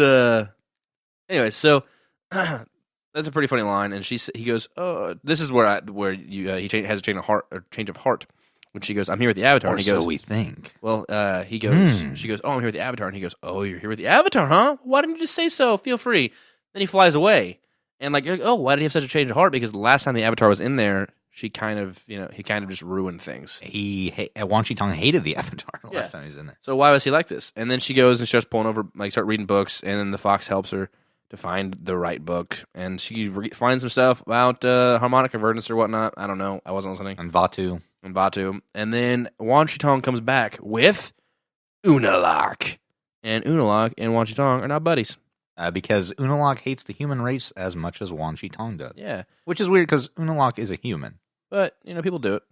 anyway, so that's a pretty funny line, and he goes, "Oh, this is where he has a change of heart." When she goes, "I'm here with the Avatar," Or and he goes, so we think. Well, he goes, she goes, "Oh, I'm here with the Avatar," and he goes, "Oh, you're here with the Avatar, huh? Why didn't you just say so? Feel free." Then he flies away, and you're like, "Oh, why did he have such a change of heart?" Because the last time the Avatar was in there, he kind of just ruined things. Wan Shitong hated the Avatar the last time he was in there. So why was he like this? And then she goes and starts pulling over, start reading books, and then the fox helps her to find the right book, and she finds some stuff about harmonic convergence or whatnot. I don't know. I wasn't listening. And Vatu. And then Wan Shi-tong comes back with Unalaq. And Unalaq and Wan Shi-tong are now buddies. Because Unalaq hates the human race as much as Wan Shi-tong does. Yeah. Which is weird because Unalaq is a human. But, people do it,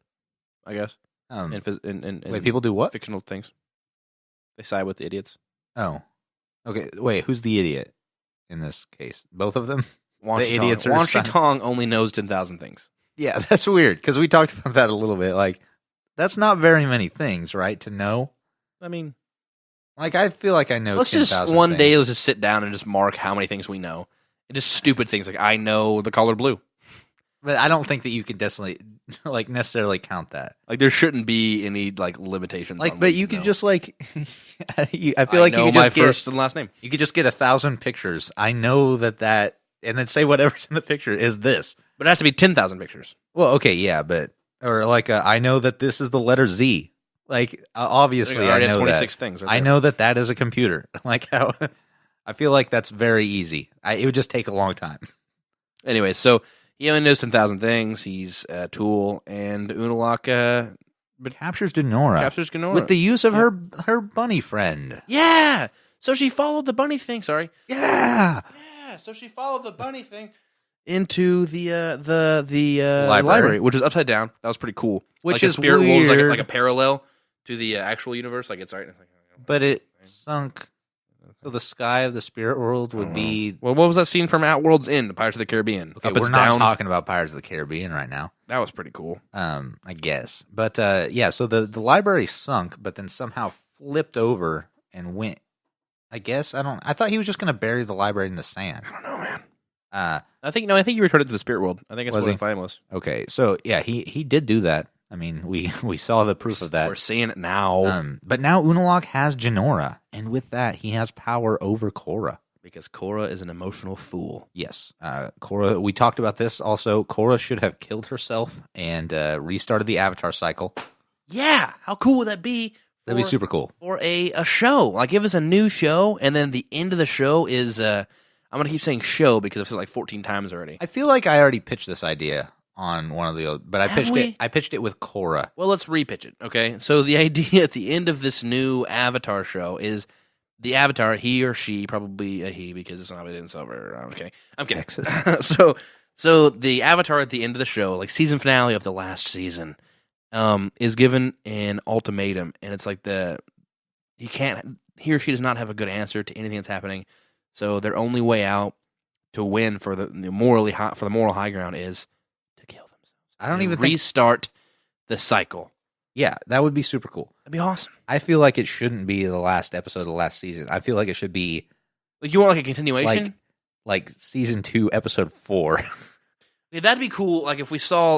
I guess. Wait, people do what? Fictional things. They side with the idiots. Oh. Okay, wait, who's the idiot in this case? Both of them? Wan The Shi-tong. idiots are Wan Shi-tong only knows 10,000 things. Yeah, that's weird because we talked about that a little bit. Like, that's not very many things, right, to know? I mean, like, I feel like I know let's 10,000 just one things. day, let's just sit down and just mark how many things we know. And just stupid things like, I know the color blue. But I don't think that you could necessarily count that. Like, there shouldn't be any, limitations. Like, on but what you could know. just, I feel like know you could my just first and last name. You could just get 1,000 pictures. I know that, and then say whatever's in the picture is this. But it has to be 10,000 pictures. Well, okay, yeah, but or I know that this is the letter Z. Like, obviously, I already I know have 26 that. things. Right I there. know that is a computer. Like how, I feel like that's very easy. It would just take a long time. Anyway, so he only knows 10,000 things. He's a tool, and Unalaq Captures Denora captures Ganora. with the use of her bunny friend. Yeah! So she followed the bunny thing, sorry. Yeah. Yeah, so she followed the bunny thing into the Library. library, which was upside down. That was pretty cool. Which the is spirit world was weird. like a parallel to the actual universe. Like it's right. But it sunk. So the sky of the spirit world would be. Well, what was that scene from Outworld's End, Pirates of the Caribbean? Okay, Up we're is not down. talking about Pirates of the Caribbean right now. That was pretty cool. I guess. But yeah, so the library sunk, but then somehow flipped over and went. I guess I thought he was just going to bury the library in the sand. I don't know, man. Uh, I think you returned it to the spirit world. I think that's Was what he? the plan was. okay, so yeah, he did do that. I mean, we saw the proof of that. We're seeing it now But now Unalaq has Genora, and with that, he has power over Korra. because Korra is an emotional fool. Yes, Korra. We talked about this also. Korra should have killed herself and restarted the Avatar cycle. Yeah, how cool would that be? That'd be super cool. Or a show. Like, give us a new show, and then the end of the show is, I'm going to keep saying show because I've said it like 14 times already. I feel like I already pitched this idea on one of the other, but I pitched it with Korra. Well, let's repitch it, okay? So the idea at the end of this new Avatar show is the Avatar, he or she, probably a he because it's not in silver. I'm kidding. So the Avatar at the end of the show, like season finale of the last season, is given an ultimatum, and it's like he or she does not have a good answer to anything that's happening. So their only way out to win for the moral high ground is to kill themselves. I don't even think. restart the cycle. Yeah, that would be super cool. That'd be awesome. I feel like it shouldn't be the last episode of the last season. I feel like it should be Like, you want like a continuation? like season 2, episode 4. Yeah, that'd be cool. Like if we saw,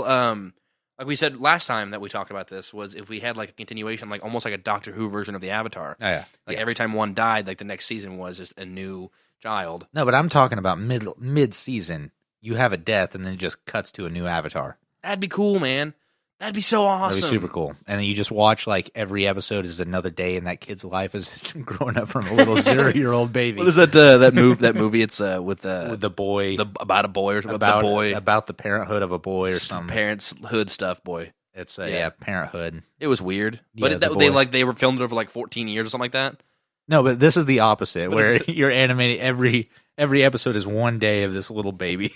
like we said last time that we talked about this, was if we had like a continuation, like almost like a Doctor Who version of the Avatar. Oh, yeah. Like every time one died, like the next season was just a new child. No, but I'm talking about mid season. You have a death, and then it just cuts to a new Avatar. That'd be cool, man. That'd be so awesome. That'd be super cool. And then you just watch like every episode is another day in that kid's life as growing up from a little 0-year-old baby. What is that? That movie? It's with the boy, about a boy or something. about The boy about the parenthood of a boy or something. parenthood stuff. Boy, It's Yeah. parenthood. it was weird, Yeah, but the they were filmed over like 14 years or something like that. No, but this is the opposite, What where is you're animating every episode is one day of this little baby.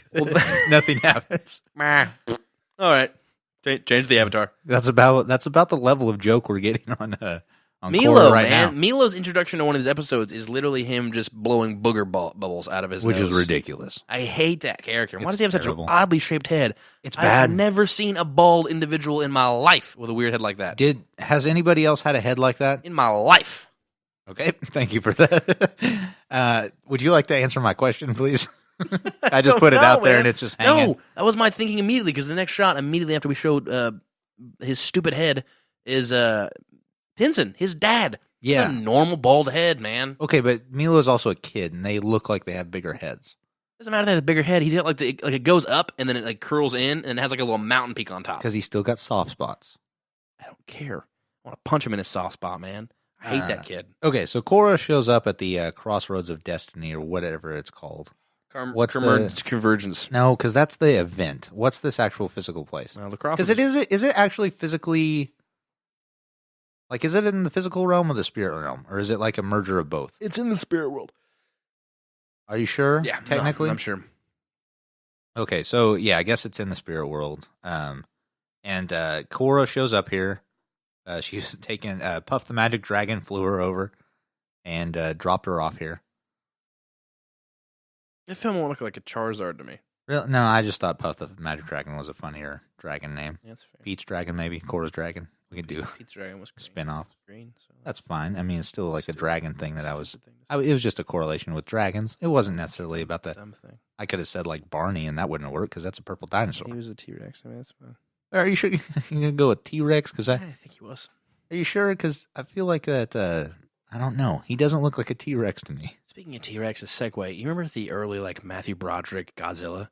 Nothing happens. Meh. All right, change the Avatar. That's about the level of joke we're getting on Milo, Korra right man. now, Milo's introduction to one of these episodes is literally him just blowing booger bubbles out of his which nose. is ridiculous. I hate that character. Why It's does he have terrible. such an oddly shaped head? It's I've bad. never seen a bald individual in my life with a weird head like that. Has anybody else had a head like that? In my life. Okay, thank you for that. Would you like to answer my question, please? I just put it out there and it's just hanging. No, that was my thinking immediately because the next shot, immediately after we showed his stupid head, is Tenzin, his dad. Yeah. A normal bald head, man. Okay, but Milo's also a kid, and they look like they have bigger heads. Doesn't matter if they have a bigger head. He's got like it goes up and then it like curls in and it has like a little mountain peak on top. Because he's still got soft spots. I don't care. I want to punch him in his soft spot, man. I hate that kid. Okay, so Korra shows up at the Crossroads of Destiny, or whatever it's called. What's the Convergence? no? Because that's the event. What's this actual physical place? Because is it actually physically? Like, is it in the physical realm or the spirit realm, or is it like a merger of both? It's in the spirit world. Are you sure? Yeah, technically, no, I'm sure. Okay, so yeah, I guess it's in the spirit world. And Korra shows up here. She's taken Puff the Magic Dragon, flew her over, and dropped her off here. That film won't look like a Charizard to me. Really? No, I just thought Puff the Magic Dragon was a funnier dragon name. Yeah, that's fair. Peach Dragon, maybe. Korra's Dragon. We could do Peach Dragon was green. Spin-off. Green, so that's fine. I mean, it's still like a dragon thing that it was just a correlation with dragons. It wasn't necessarily about that. Dumb thing. I could have said like Barney, and that wouldn't have worked because that's a purple dinosaur. He was a T-Rex. I mean, that's fine. Are you sure you're gonna go with T-Rex? Because I think he was. Are you sure? Because I feel like that. I don't know. He doesn't look like a T-Rex to me. Speaking of T-Rex, a segue. You remember the early like Matthew Broderick Godzilla?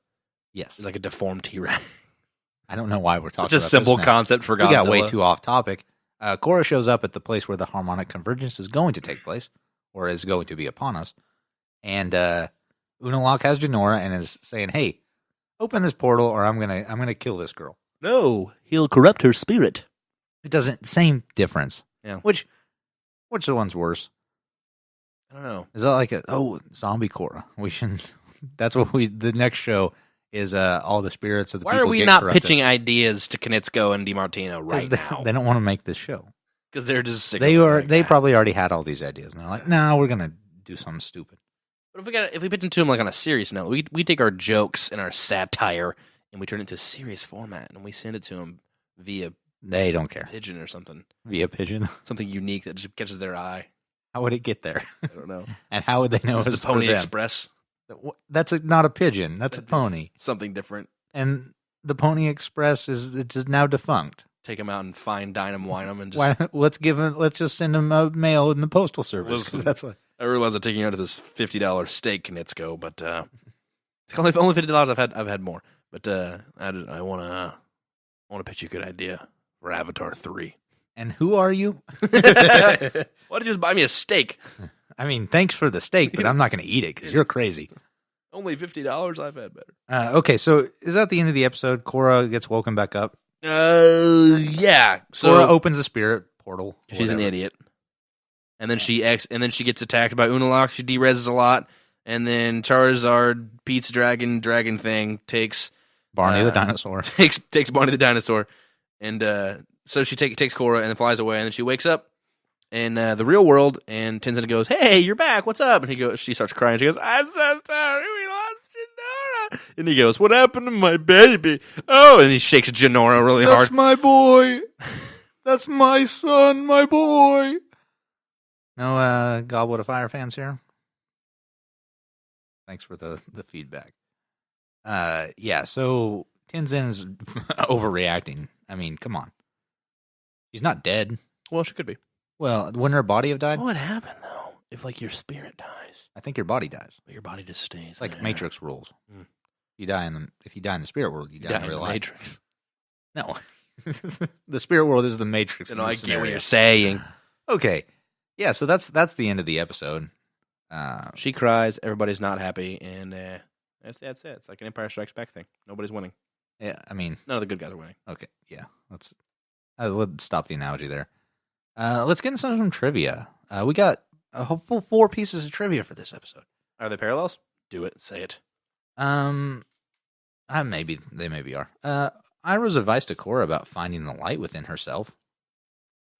Yes, it's like a deformed T-Rex. I don't know why we're talking. Such a simple concept for Godzilla. We got way too off topic. Korra shows up at the place where the harmonic convergence is going to take place, or is going to be upon us. And Unalaq has Jinora and is saying, "Hey, open this portal, or I'm gonna kill this girl." No, he'll corrupt her spirit. It doesn't. Same difference. Yeah. Which the one's worse? I don't know. Is that like zombie Korra? We should. That's what the next show is. All the spirits of the. Why people are we get not corrupted. pitching ideas to Knitsko and DiMartino right now? They don't want to make this show because they're just sick. They probably already had all these ideas, and they're like, "No, we're gonna do something stupid." But if we pitch into them like on a serious note, we take our jokes and our satire and we turn it into a serious format and we send it to them via. They don't care. Pigeon or something. Via pigeon, something unique that just catches their eye. How would it get there? I don't know. And how would they know it's the Pony Express? That's not a pigeon. That's a pony. Something different. And the Pony Express is now defunct. Take them out and fine dine them, wine them, and just let's just send them a mail in the postal service. That's what I realize I'm taking you out to this $50 steak, Knitsko, but it's only $50. I've had more, but I want to pitch you a good idea for Avatar 3. And who are you? Why don't you just buy me a steak? I mean, thanks for the steak, but I'm not going to eat it because you're crazy. Only $50. I've had better. Okay, so is that the end of the episode? Korra gets woken back up. Yeah. So Korra opens the spirit portal. She's an idiot, and then she gets attacked by Unalaq. She dereses a lot, and then Charizard, Pete's dragon thing takes Barney the dinosaur. Takes Barney the dinosaur, and so she takes Korra and then flies away, and then she wakes up in the real world, and Tenzin goes, "Hey, you're back. What's up?" And she starts crying. She goes, "I'm so sorry. We lost Jinora." And he goes, "What happened to my baby?" Oh, and he shakes Jinora really hard. That's my boy. That's my son, my boy. No, Goblet of Fire fans here. Thanks for the feedback. Yeah. So Tenzin's overreacting. I mean, come on. She's not dead. Well, she could be. Well, wouldn't her body have died? What would happen though if like your spirit dies? I think your body dies. But your body just stays. It's like there. Matrix rules. Mm. If you die in the spirit world, you die in real life. Matrix. No, the spirit world is the Matrix. I get what you're saying. Okay, yeah. So that's the end of the episode. She cries. Everybody's not happy, and that's it. It's like an Empire Strikes Back thing. Nobody's winning. Yeah, I mean, none of the good guys are winning. Okay, yeah. Let's stop the analogy there. Let's get into some trivia. We got a full 4 pieces of trivia for this episode. Are they parallels? Do it. Say it. Maybe they are. Ira's advice to Korra about finding the light within herself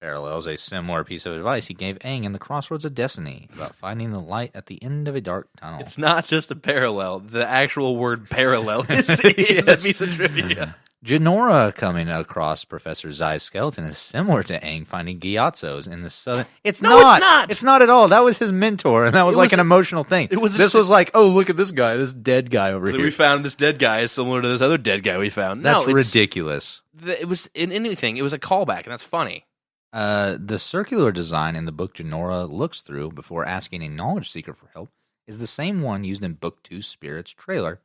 parallels a similar piece of advice he gave Aang in the Crossroads of Destiny about finding the light at the end of a dark tunnel. It's not just a parallel. The actual word parallel is in that piece of trivia. Jinora coming across Professor Zai's skeleton is similar to Aang finding Gyatso's in the southern. It's not. It's not at all. That was his mentor, and that was like an emotional thing. This was like, oh, look at this guy, this dead guy over here. We found this dead guy is similar to this other dead guy we found. That's ridiculous. It was in anything. It was a callback, and that's funny. The circular design in the book Jinora looks through before asking a knowledge seeker for help is the same one used in Book 2 Spirits trailer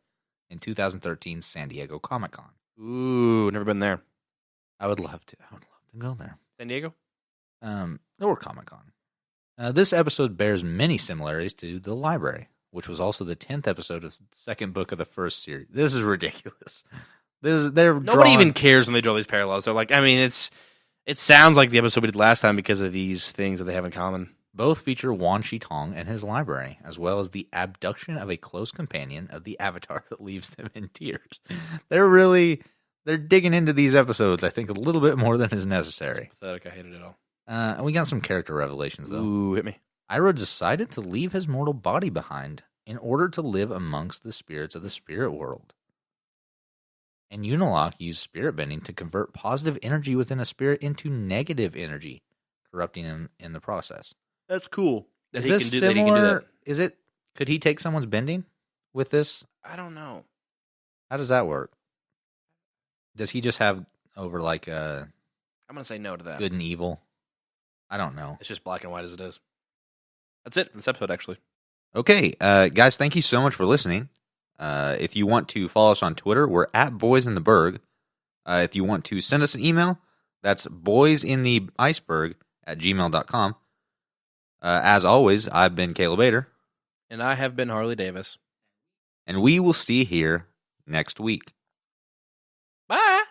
in 2013 San Diego Comic-Con. Ooh, never been there. I would love to go there. San Diego? Or Comic-Con. This episode bears many similarities to The Library, which was also the 10th episode of the second book of the first series. This is ridiculous. They're Nobody even cares when they draw these parallels. They're like, I mean, it sounds like the episode we did last time because of these things that they have in common. Both feature Wan Shitong and his library, as well as the abduction of a close companion of the Avatar that leaves them in tears. They're digging into these episodes, I think, a little bit more than is necessary. It's pathetic. I hated it all. And we got some character revelations, though. Ooh, hit me. Iroh decided to leave his mortal body behind in order to live amongst the spirits of the spirit world. And Unalaq used spirit bending to convert positive energy within a spirit into negative energy, corrupting him in the process. That's cool. Is this similar? Could he take someone's bending with this? I don't know. How does that work? Does he just have over like I'm gonna say no to that. good and evil? I don't know. It's just black and white as it is. That's it for this episode, actually. Okay, guys, thank you so much for listening. If you want to follow us on Twitter, we're at Boys in the Berg. If you want to send us an email, that's boysintheiceberg@gmail.com. As always, I've been Caleb Bader. And I have been Harley Davis. And we will see you here next week. Bye.